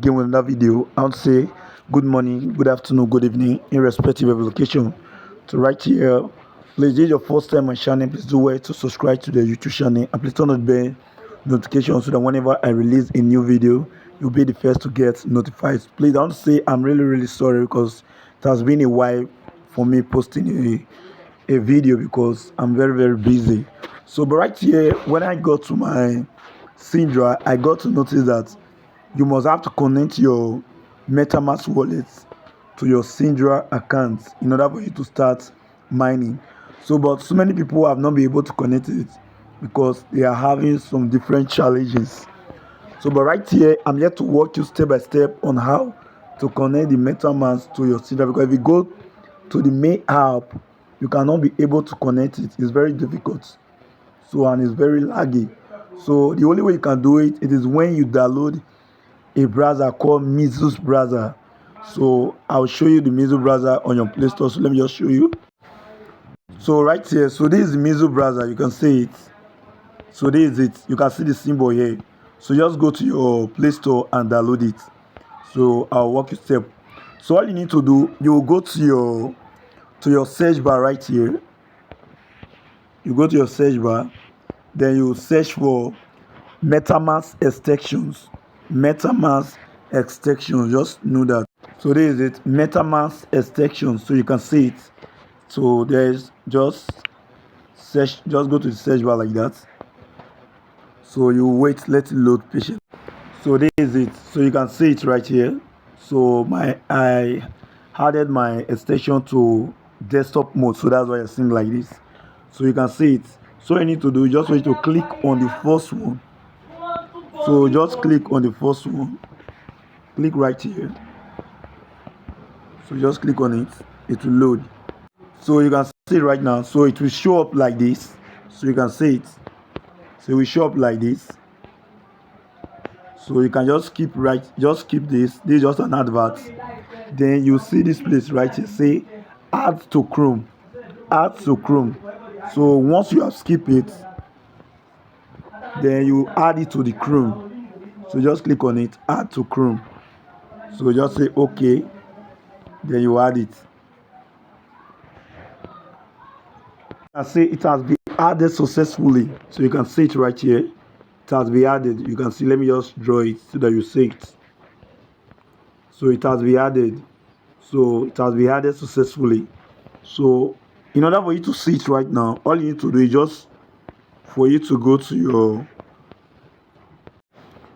again with another video. I would say good morning, good afternoon, good evening, irrespective of location. So right here, please, this is your first time on channel. Please do well to subscribe to the YouTube channel and please turn on the bell notification so that whenever I release a new video, you'll be the first to get notified. Please, I want to say I'm really sorry because it has been a while for me posting a video because I'm very busy. So, but right here, when I got to my Sidral, I got to notice that you must have to connect your MetaMask wallet to your Sidral account in order for you to start mining. So, but so many people have not been able to connect it because they are having some different challenges. So, but right here, I'm here to walk you step by step on how to connect the MetaMask to your Sidral. Because if you go to the main app, you cannot be able to connect it. It's very difficult. So, and it's very laggy. So, the only way you can do it is when you download a browser called Measles browser. So, I'll show you the Measles browser on your Play Store. So, let me just show you. So, right here, so this is the Measles browser. You can see it. So, this is it. You can see the symbol here. So, just go to your Play Store and download it. So, I'll walk you step. So, all you need to do, you will go to your search bar right here. You go to your search bar, then you search for MetaMask extensions. MetaMask extensions, just know that. So this is it, MetaMask extensions. So you can see it. So there's just go to the search bar like that. So you wait, let it load patiently. So this is it. So you can see it right here. So I added my extension to desktop mode, so that's why you're seeing like this. So you can see it. So you need to do, just wait to click on the first one. So just click on the first one. Click right here. So just click on it. It will load. So you can see it right now. So it will show up like this. So you can see it. So it will show up like this. So you can just keep this. This is just an advert. Then you see this place right here. Say add to Chrome. Add to Chrome. So once you have skipped it, then you add it to the Chrome. So just click on it, add to Chrome. So just say okay, then you add it. I say it has been added successfully. So you can see it right here. It has been added. You can see, let me just draw it so that you see it. So it has been added. So it has been added successfully. So in order for you to see it right now, all you need to do is just for you to go to your,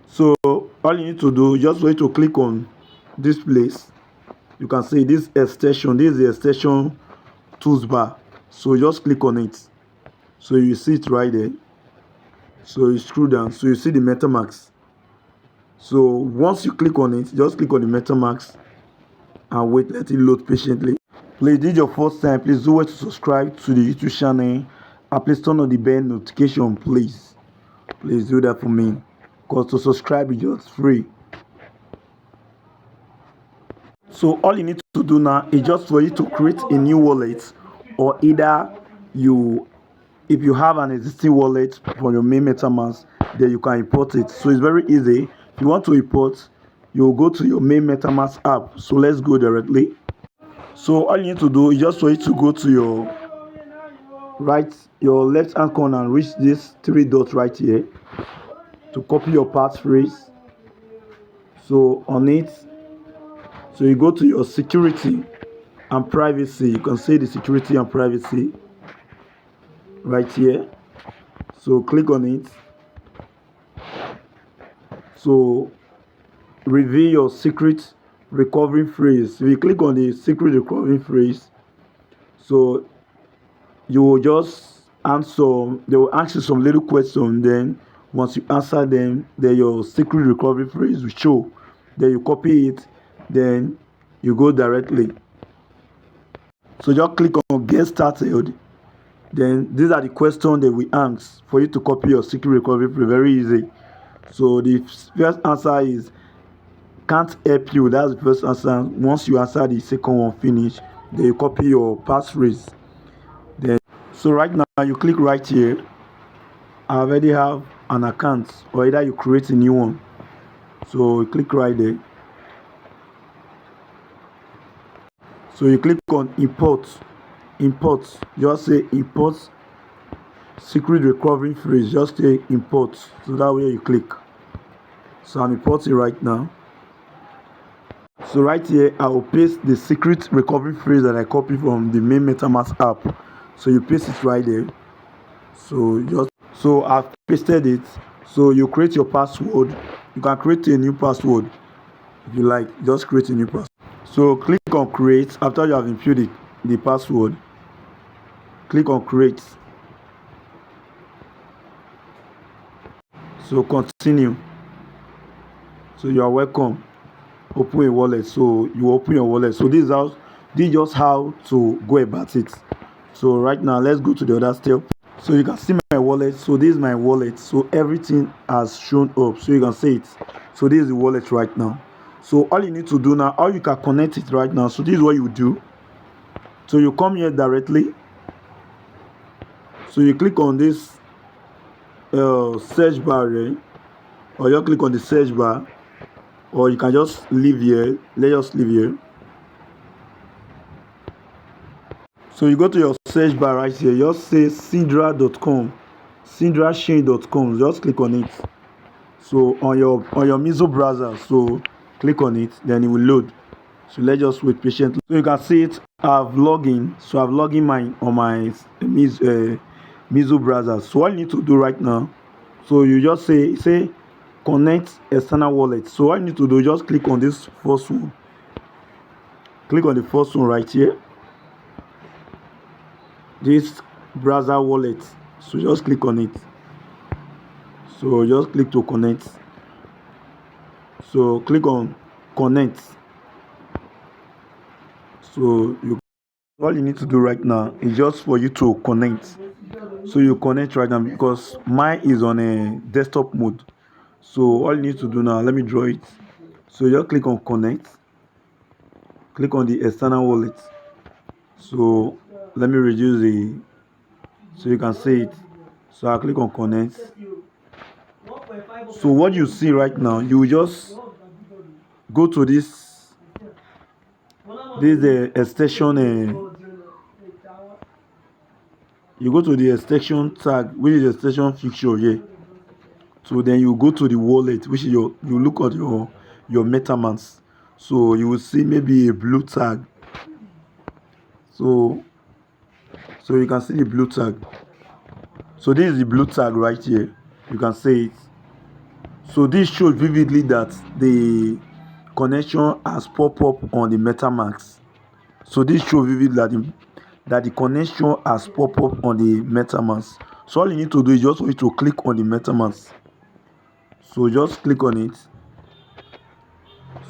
so all you need to do is just for you to click on this place. You can see this extension. This is the extension toolbar. So just click on it. So you see it right there. So you scroll down. So you see the MetaMask. So once you click on it, just click on the MetaMask and wait, let it load patiently. Please, this is your first time, please do well to subscribe to the YouTube channel and please turn on the bell notification, please do that for me, because to subscribe is just free. So all you need to do now is just for you to create a new wallet, or either if you have an existing wallet for your main MetaMask, then you can import it. So it's very easy. If you want to import, you'll go to your main MetaMask app. So let's go directly. So all you need to do is just for you to go to your left hand corner and reach this three dots right here to copy your passphrase. So on it, so you go to your security and privacy. You can see the security and privacy right here. So click on it. So reveal your secret recovery phrase. So you click on the secret recovery phrase. So you will just answer. They will ask you some little questions. Then once you answer them, then your secret recovery phrase will show. Then you copy it. Then you go directly. So just click on get started. Then these are the questions they will ask for you to copy your secret recovery phrase. Very easy. So the first answer is can't help you. That's the first answer. Once you answer the second one finish, then you copy your passphrase. Then so right now you click right here. I already have an account, or either you create a new one. So you click right there. So you click on import, just say import secret recovery phrase, just say import, so that way you click. So I'm importing right now. So right here I will paste the secret recovery phrase that I copied from the main MetaMask app. So you paste it right there. So I've pasted it. So you create your password. You can create a new password if you like. Just create a new password. So click on create after you have input the password. Click on create. So continue. So you are welcome. Open a wallet. So you open your wallet. So this is just how to go about it. So right now let's go to the other step. So you can see my wallet. So this is my wallet. So everything has shown up. So you can see it. So this is the wallet right now. So all you need to do now, how you can connect it right now. So this is what you do. So you come here directly. So you click on this search bar here, or you click on the search bar, or you can just leave here. Let us leave here. So you go to your search bar right here. Just say sidral.com, sidralchain.com. Just click on it. So on your Mizo browser, so click on it, then it will load. So let's just wait patiently. So you can see it. I've logged in. So I've logged in mine on my Mizo browser. So what you need to do right now, so you just say connect external wallet. So what you need to do, just click on this first one. Click on the first one right here. This browser wallet. So just click on it. So just click to connect. So click on connect. So all you need to do right now is just for you to connect. So you connect right now because mine is on a desktop mode. So all you need to do now, let me draw it. So just click on connect. Click on the external wallet. So let me reduce so you can see it. So I click on connect. So what you see right now, you will just go to this extension. You go to the extension tag, which is the extension feature here. So then you go to the wallet, which is you look at your MetaMask. So you will see maybe a blue tag. So you can see the blue tag. So this is the blue tag right here. You can see it. So this shows vividly that the connection has popped up on the MetaMask. So this shows vividly that the connection has popped up on the MetaMask. So all you need to do is just for you to click on the MetaMask. So just click on it.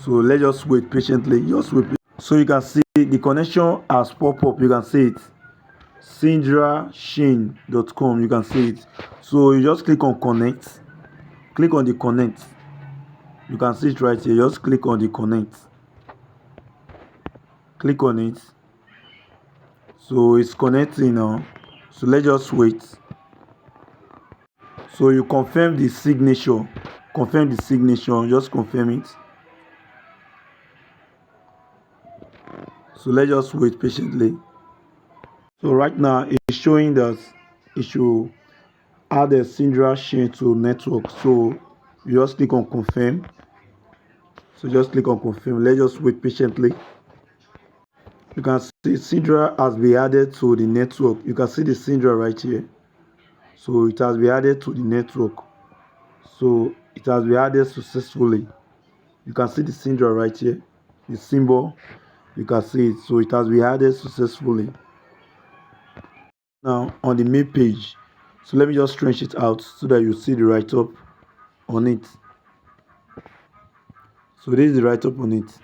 So let's just wait patiently. So you can see the connection has popped up. You can see it. Sidralchain.com. You can see it. So you just click on connect. Click on the connect. You can see it right here. Just click on the connect. Click on it. So it's connecting now. So let's just wait. So you confirm the signature. Just confirm it. So let's just wait patiently. So right now it's showing that it should add a Sidral chain to network. So you just click on confirm. So just click on confirm. Let's just wait patiently. You can see Sidral has been added to the network. You can see the Sidral right here. So it has been added to the network. So it has been added successfully. You can see the Sidral right here. The symbol. You can see it. So it has been added successfully. Now on the main page. So let me just stretch it out so that you see the write-up on it. So this is the write-up on it.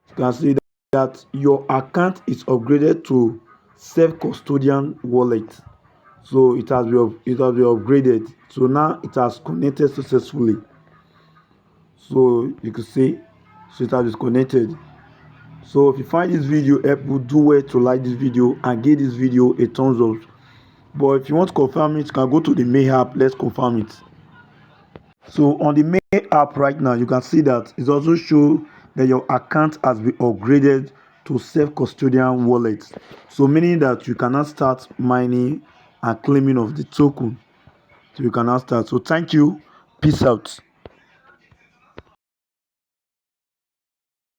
You can see that your account is upgraded to self-custodian wallet. So it has been upgraded. So now it has connected successfully. So you can see, so it has been connected. So if you find this video helpful, do well to like this video and give this video a thumbs up. But if you want to confirm it, you can go to the main app. Let's confirm it. So on the main app right now, you can see that it also shows then your account has been upgraded to self-custodian wallet. So meaning that you cannot start mining and claiming of the token. So you cannot start. So thank you. Peace out.